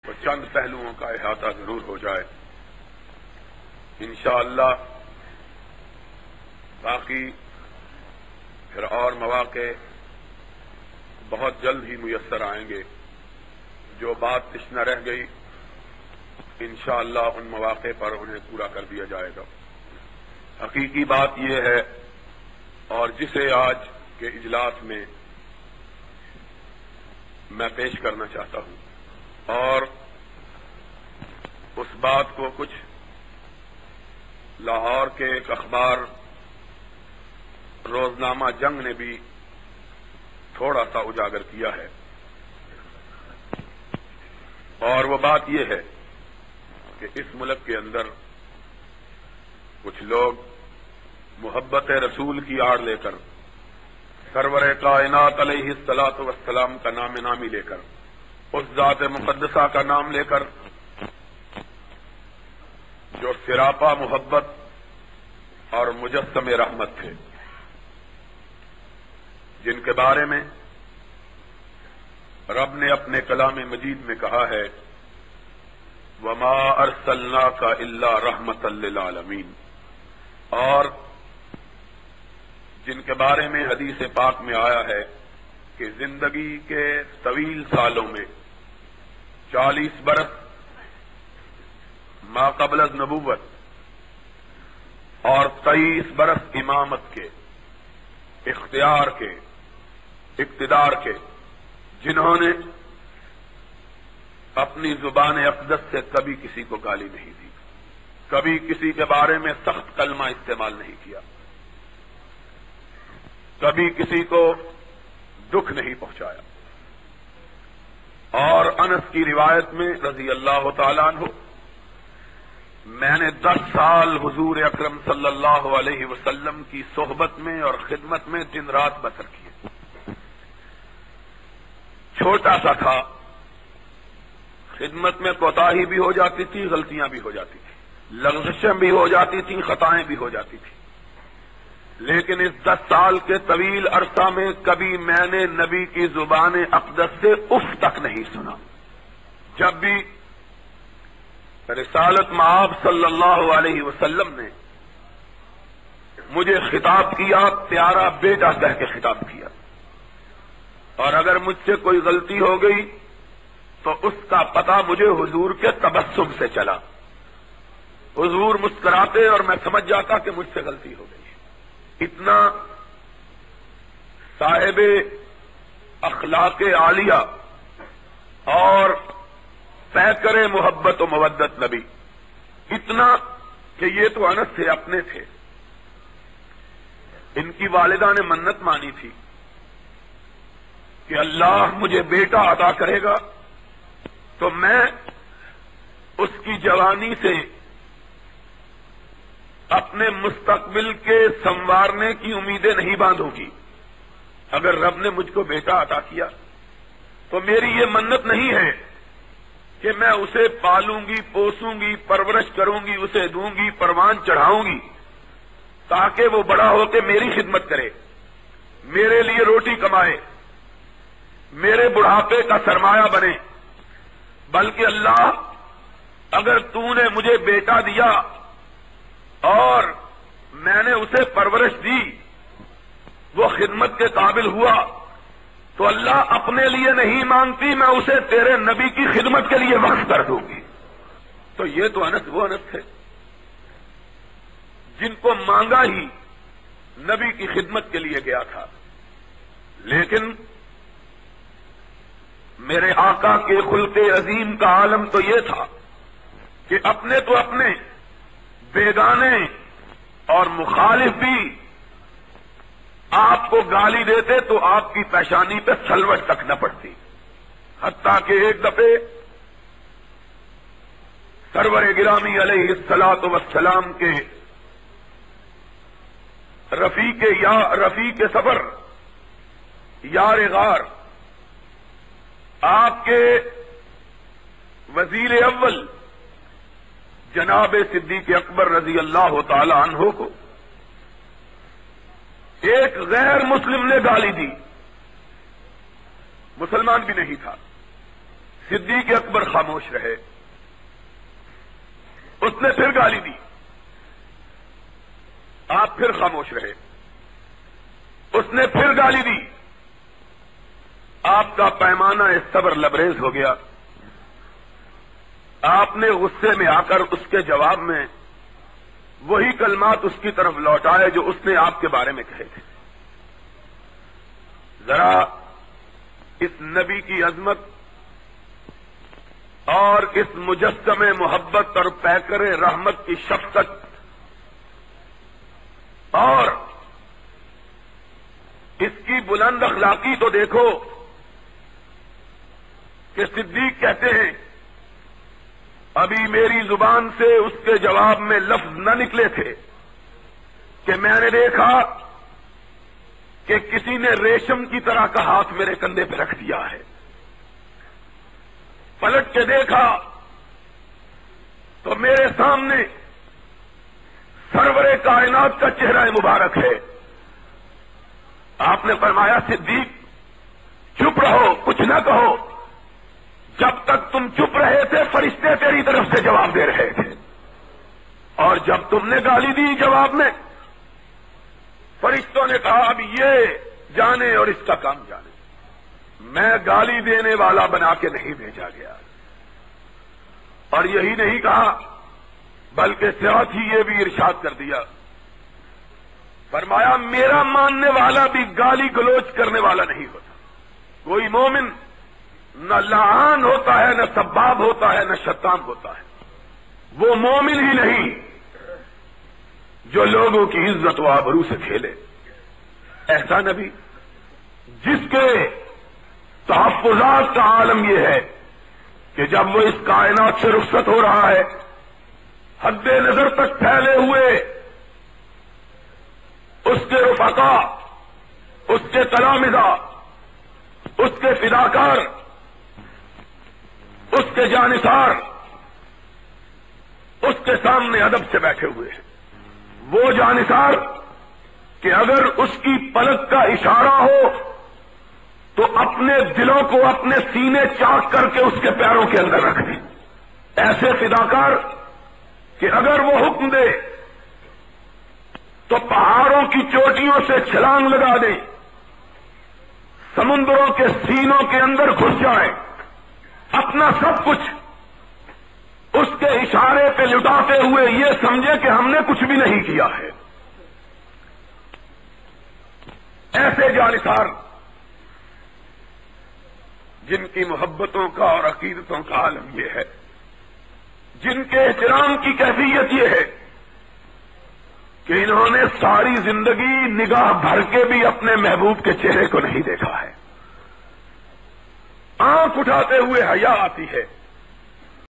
تو چند پہلوؤں کا احاطہ ضرور ہو جائے انشاءاللہ۔ باقی پھر اور مواقع بہت جلد ہی میسر آئیں گے۔ جو بات تشنہ رہ گئی انشاءاللہ ان مواقع پر انہیں پورا کر دیا جائے گا۔ حقیقی بات یہ ہے، اور جسے آج کے اجلاس میں میں پیش کرنا چاہتا ہوں، اور اس بات کو کچھ لاہور کے ایک اخبار روزنامہ جنگ نے بھی تھوڑا سا اجاگر کیا ہے، اور وہ بات یہ ہے کہ اس ملک کے اندر کچھ لوگ محبت رسول کی آڑ لے کر، سرور کائنات علیہ الصلاۃ والسلام کا نام نامی لے کر، اس ذات مقدسہ کا نام لے کر جو سراپا محبت اور مجسم رحمت تھے، جن کے بارے میں رب نے اپنے کلام مجید میں کہا ہے وما ارسلناک الا رحمۃ للعالمین، اور جن کے بارے میں حدیث پاک میں آیا ہے کہ زندگی کے طویل سالوں میں 40 برس ما قبل از نبوت اور 23 برس امامت کے، اختیار کے، اقتدار کے، جنہوں نے اپنی زبان اقدس سے کبھی کسی کو گالی نہیں دی، کبھی کسی کے بارے میں سخت کلمہ استعمال نہیں کیا، کبھی کسی کو دکھ نہیں پہنچایا۔ اور انس کی روایت میں رضی اللہ تعالیٰ عنہ، میں نے 10 سال حضور اکرم صلی اللہ علیہ وسلم کی صحبت میں اور خدمت میں دن رات بسر کیے۔ چھوٹا سا تھا، خدمت میں کوتاہی بھی ہو جاتی تھی، غلطیاں بھی ہو جاتی تھی، لغزشیں بھی ہو جاتی تھیں، خطائیں بھی ہو جاتی تھیں، لیکن اس 10 سال کے طویل عرصہ میں کبھی میں نے نبی کی زبان اقدس سے اف تک نہیں سنا۔ جب بھی رسالت مآب صلی اللہ علیہ وسلم نے مجھے خطاب کیا، پیارا بیٹا کہہ کے خطاب کیا، اور اگر مجھ سے کوئی غلطی ہو گئی تو اس کا پتہ مجھے حضور کے تبسم سے چلا۔ حضور مسکراتے اور میں سمجھ جاتا کہ مجھ سے غلطی ہو گئی۔ اتنا صاحب اخلاق عالیہ اور پیکر محبت و مودت نبی، اتنا کہ یہ تو انس سے اپنے تھے۔ ان کی والدہ نے منت مانی تھی کہ اللہ مجھے بیٹا عطا کرے گا تو میں اس کی جوانی سے اپنے مستقبل کے سنوارنے کی امیدیں نہیں باندھوں گی۔ اگر رب نے مجھ کو بیٹا عطا کیا تو میری یہ منت نہیں ہے کہ میں اسے پالوں گی، پوسوں گی، پرورش کروں گی، اسے دوں گی، پروان چڑھاؤں گی تاکہ وہ بڑا ہو کے میری خدمت کرے، میرے لیے روٹی کمائے، میرے بڑھاپے کا سرمایہ بنے، بلکہ اللہ اگر تو نے مجھے بیٹا دیا اور میں نے اسے پرورش دی، وہ خدمت کے قابل ہوا تو اللہ اپنے لیے نہیں مانگتی، میں اسے تیرے نبی کی خدمت کے لیے وقف کر دوں گی۔ تو یہ تو انس وہ انس تھے جن کو مانگا ہی نبی کی خدمت کے لیے گیا تھا، لیکن میرے آقا کے خلق عظیم کا عالم تو یہ تھا کہ اپنے تو اپنے، بیگانے اور مخالف بھی آپ کو گالی دیتے تو آپ کی پیشانی پہ سلوٹ تک نہ پڑتی، حتیٰ کہ ایک دفعے سرور گرامی علیہ الصلاۃ والسلام کے رفیق سفر، یار غار، آپ کے وزیر اول جناب صدیق اکبر رضی اللہ تعالی عنہ کو ایک غیر مسلم نے گالی دی، مسلمان بھی نہیں تھا، صدیق اکبر خاموش رہے. اس نے پھر گالی دی. آپ پھر خاموش رہے. اس نے پھر گالی دی. آپ کا پیمانہ صبر لبریز ہو گیا. آپ نے غصے میں آ کر اس کے جواب میں وہی کلمات اس کی طرف لوٹائے جو اس نے آپ کے بارے میں کہے تھے. ذرا اس نبی کی عظمت اور اس مجسم محبت اور پیکر رحمت کی شفقت اور اس کی بلند اخلاقی تو دیکھو کہ صدیق کہتے ہیں ابھی میری زبان سے اس کے جواب میں لفظ نہ نکلے تھے کہ میں نے دیکھا کہ کسی نے ریشم کی طرح کا ہاتھ میرے کندھے پہ رکھ دیا ہے. پلٹ کے دیکھا تو میرے سامنے سرور کائنات کا چہرہ مبارک ہے. آپ نے فرمایا صدیق چپ رہو, کچھ نہ کہو. جب تک تم چپ رہے تھے فرشتے تیری طرف سے جواب دے رہے تھے, اور جب تم نے گالی دی جواب میں فرشتوں نے کہا اب یہ جانے اور اس کا کام جانے. میں گالی دینے والا بنا کے نہیں بھیجا گیا. اور یہی نہیں کہا بلکہ ساتھ ہی یہ بھی ارشاد کر دیا, فرمایا میرا ماننے والا بھی گالی گلوچ کرنے والا نہیں ہوتا. کوئی مومن نہ لعان ہوتا ہے, نہ سباب ہوتا ہے, نہ شتام ہوتا ہے. وہ مومن ہی نہیں جو لوگوں کی عزت و آبرو سے کھیلے. ایسا نبی جس کے تحفظات کا عالم یہ ہے کہ جب وہ اس کائنات سے رخصت ہو رہا ہے حد نظر تک پھیلے ہوئے اس کے رفقا, اس کے تلامذہ, اس کے فداکار, اس کے جانثار اس کے سامنے ادب سے بیٹھے ہوئے ہیں. وہ جانثار کہ اگر اس کی پلک کا اشارہ ہو تو اپنے دلوں کو اپنے سینے چاک کر کے اس کے پیروں کے اندر رکھ دیں. ایسے فداکار کہ اگر وہ حکم دے تو پہاڑوں کی چوٹیوں سے چھلانگ لگا دیں, سمندروں کے سینوں کے اندر گھس جائیں, اپنا سب کچھ اس کے اشارے پہ لٹاتے ہوئے یہ سمجھے کہ ہم نے کچھ بھی نہیں کیا ہے. ایسے جانثار جن کی محبتوں کا اور عقیدتوں کا عالم یہ ہے, جن کے احترام کی کیفیت یہ ہے کہ انہوں نے ساری زندگی نگاہ بھر کے بھی اپنے محبوب کے چہرے کو نہیں دیکھا ہے. آنکھ اٹھاتے ہوئے حیا آتی ہے